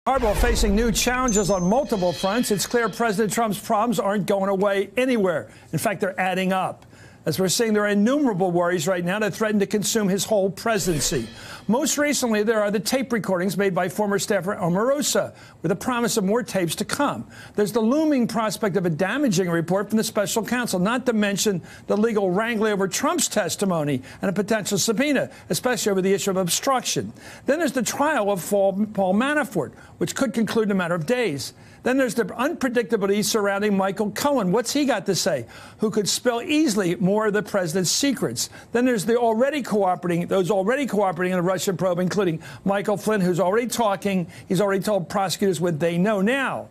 Hardball facing new challenges on multiple fronts. It's clear President Trump's problems aren't going away anywhere. In fact, they're adding up. As we're seeing, there are innumerable worries right now that threaten to consume his whole presidency. Most recently, there are the tape recordings made by former staffer Omarosa, with a promise of more tapes to come. There's the looming prospect of a damaging report from the special counsel, not to mention the legal wrangling over Trump's testimony and a potential subpoena, especially over the issue of obstruction. Then there's the trial of Paul Manafort, which could conclude in a matter of days. Then there's the unpredictability surrounding Michael Cohen. What's he got to say? Who could spill easily more of the president's secrets? Then there's those already cooperating in the Russian probe, including Michael Flynn, who's already talking. He's already told prosecutors what they know now.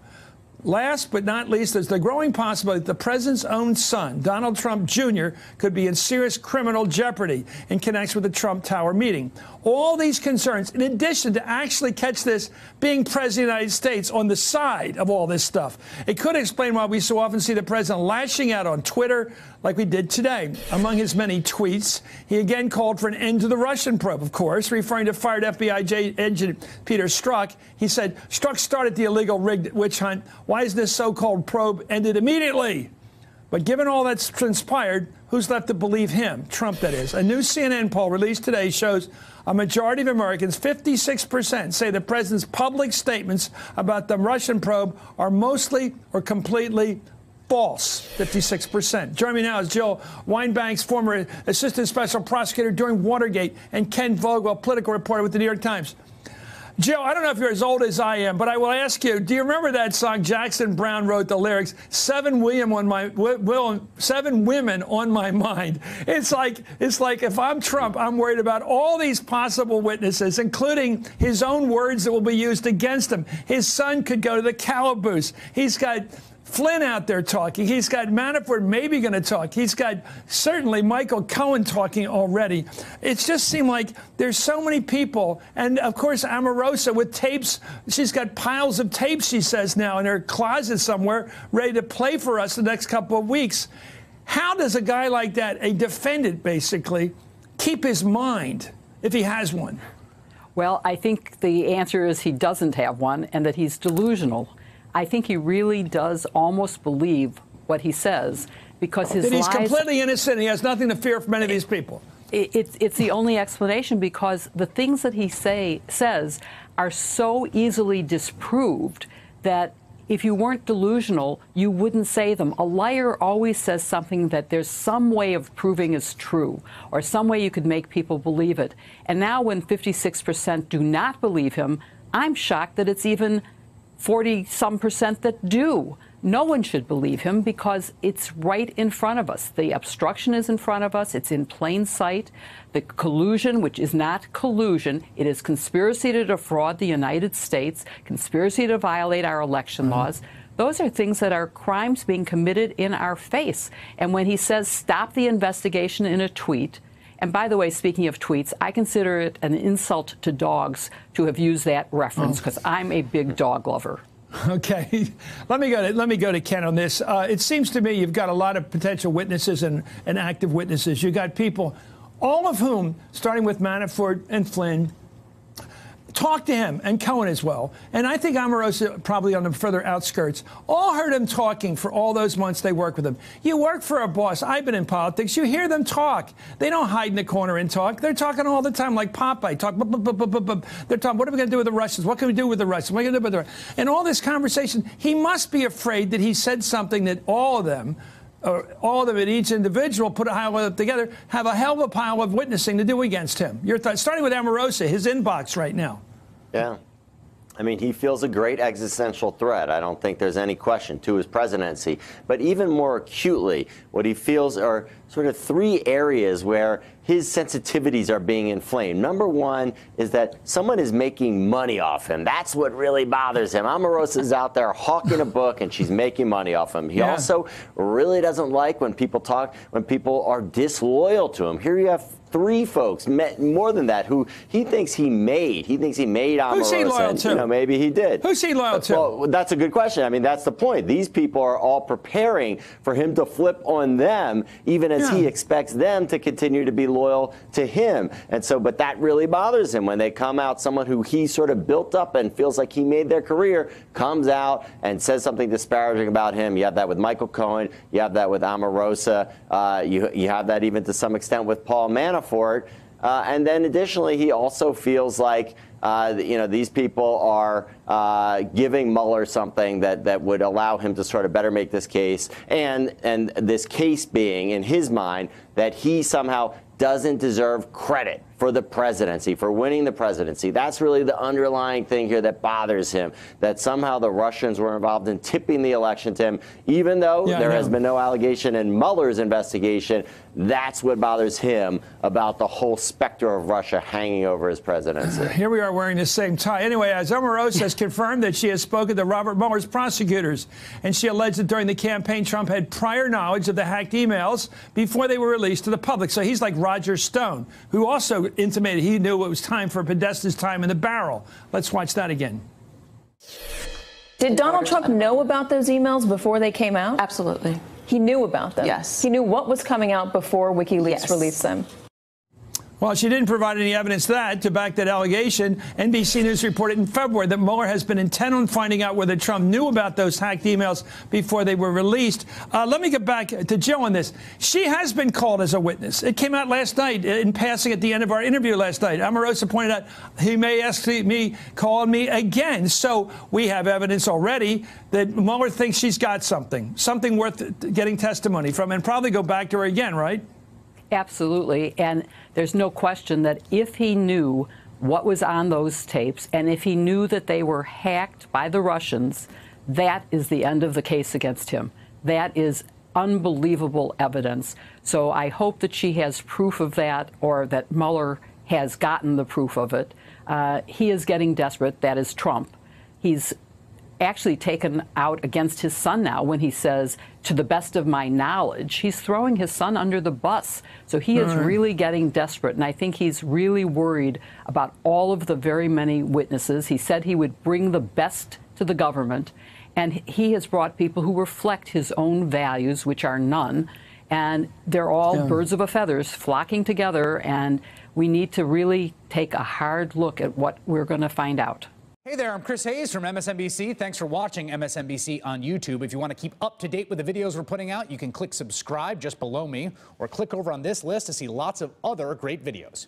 Last but not least, there's the growing possibility that the president's own son, Donald Trump Jr., could be in serious criminal jeopardy in connection with the Trump Tower meeting. All these concerns, in addition to actually catch this, being president of the United States on the side of all this stuff. It could explain why we so often see the president lashing out on Twitter like we did today. Among his many tweets, he again called for an end to the Russian probe, of course, referring to fired FBI agent Peter Strzok. He said, Strzok started the illegal rigged witch hunt. Why is this so-called probe ended immediately? But given all that's transpired, who's left to believe him? Trump, that is. A new CNN poll released today shows a majority of Americans, 56%, say the president's public statements about the Russian probe are mostly or completely false. 56%. Joining me now is Jill Wine-Banks, former assistant special prosecutor during Watergate, and Ken Vogel, political reporter with the New York Times. Jill, I don't know if you're as old as I am, but I will ask you, do you remember that song Jackson Browne wrote the lyrics, Seven women on my mind? It's like if I'm Trump, I'm worried about all these possible witnesses, including his own words that will be used against him. His son could go to the calaboose. He's got Flynn out there talking. He's got Manafort maybe going to talk. He's got certainly Michael Cohen talking already. It just seemed like there's so many people. And, of course, Omarosa with tapes. She's got piles of tapes, she says, now in her closet somewhere, ready to play for us the next couple of weeks. How does a guy like that, a defendant basically, keep his mind if he has one? Well, I think the answer is he doesn't have one and that he's delusional. I think he really does almost believe what he says because his lies... He's completely innocent. He has nothing to fear from any of these people. It's the only explanation because the things that he says are so easily disproved that if you weren't delusional, you wouldn't say them. A liar always says something that there's some way of proving is true or some way you could make people believe it. And now when 56% do not believe him, I'm shocked that it's even 40-some% that do. No one should believe him because it's right in front of us. The obstruction is in front of us. It's in plain sight. The collusion, which is not collusion, it is conspiracy to defraud the United States, conspiracy to violate our election laws. Those are things that are crimes being committed in our face. And when he says stop the investigation in a tweet, and by the way, speaking of tweets, I consider it an insult to dogs to have used that reference because I'm a big dog lover. Okay. Let me go to Ken on this. It seems to me you've got a lot of potential witnesses and active witnesses. You've got people, all of whom, starting with Manafort and Flynn, talk to him, and Cohen as well. And I think Omarosa, probably on the further outskirts, all heard him talking for all those months they worked with him. You work for a boss. I've been in politics. You hear them talk. They don't hide in the corner and talk. They're talking all the time like Popeye. They're talking, what are we going to do with the Russians? What can we do with the Russians? What are we going to do with the Russians? And all this conversation, he must be afraid that he said something that all of them at each individual put a pile of together, have a hell of a pile of witnessing to do against him. Your thoughts, starting with Omarosa, his inbox right now. Yeah. I mean, he feels a great existential threat. I don't think there's any question to his presidency. But even more acutely, what he feels are sort of three areas where his sensitivities are being inflamed. Number one is that someone is making money off him. That's what really bothers him. Omarosa's out there hawking a book, and she's making money off him. He also really doesn't like when people are disloyal to him. Here you have 3 folks, more than that, who he thinks he made. He thinks he made Omarosa. Who's he loyal to? You know, maybe he did. Who's he loyal to? Well, that's a good question. I mean, that's the point. These people are all preparing for him to flip on them, even as he expects them to continue to be loyal to him. And so, but that really bothers him when they come out, someone who he sort of built up and feels like he made their career, comes out and says something disparaging about him. You have that with Michael Cohen. You have that with Omarosa. You have that even to some extent with Paul Manafort. And then additionally, he also feels like these people are giving Mueller something that would allow him to sort of better make this case. And this case being, in his mind, that he somehow doesn't deserve credit for the presidency, for winning the presidency. That's really the underlying thing here that bothers him, that somehow the Russians were involved in tipping the election to him, even though there has been no allegation in Mueller's investigation. That's what bothers him about the whole specter of Russia hanging over his presidency. Here we are wearing the same tie. Anyway, as Omarosa has confirmed that she has spoken to Robert Mueller's prosecutors, and she alleged that during the campaign, Trump had prior knowledge of the hacked emails before they were released to the public. So he's like Roger Stone, who also intimated he knew it was time for Podesta's time in the barrel. Let's watch that again. Did Donald Trump know about those emails before they came out? Absolutely. He knew about them? Yes. He knew what was coming out before WikiLeaks released them? Well, she didn't provide any evidence to back that allegation. NBC News reported in February that Mueller has been intent on finding out whether Trump knew about those hacked emails before they were released. Let me get back to Jill on this. She has been called as a witness. It came out last night in passing at the end of our interview last night. Omarosa pointed out he may ask me, call me again. So we have evidence already that Mueller thinks she's got something worth getting testimony from, and probably go back to her again, right? Absolutely. And there's no question that if he knew what was on those tapes, and if he knew that they were hacked by the Russians, that is the end of the case against him. That is unbelievable evidence. So I hope that she has proof of that, or that Mueller has gotten the proof of it. He is getting desperate. That is Trump. He's actually taken out against his son now when he says, to the best of my knowledge. He's throwing his son under the bus. So he is really getting desperate. And I think he's really worried about all of the very many witnesses. He said he would bring the best to the government. And he has brought people who reflect his own values, which are none. And they're all birds of a feather flocking together. And we need to really take a hard look at what we're going to find out. Hey there, I'm Chris Hayes from MSNBC. Thanks for watching MSNBC on YouTube. If you want to keep up to date with the videos we're putting out, you can click subscribe just below me, or click over on this list to see lots of other great videos.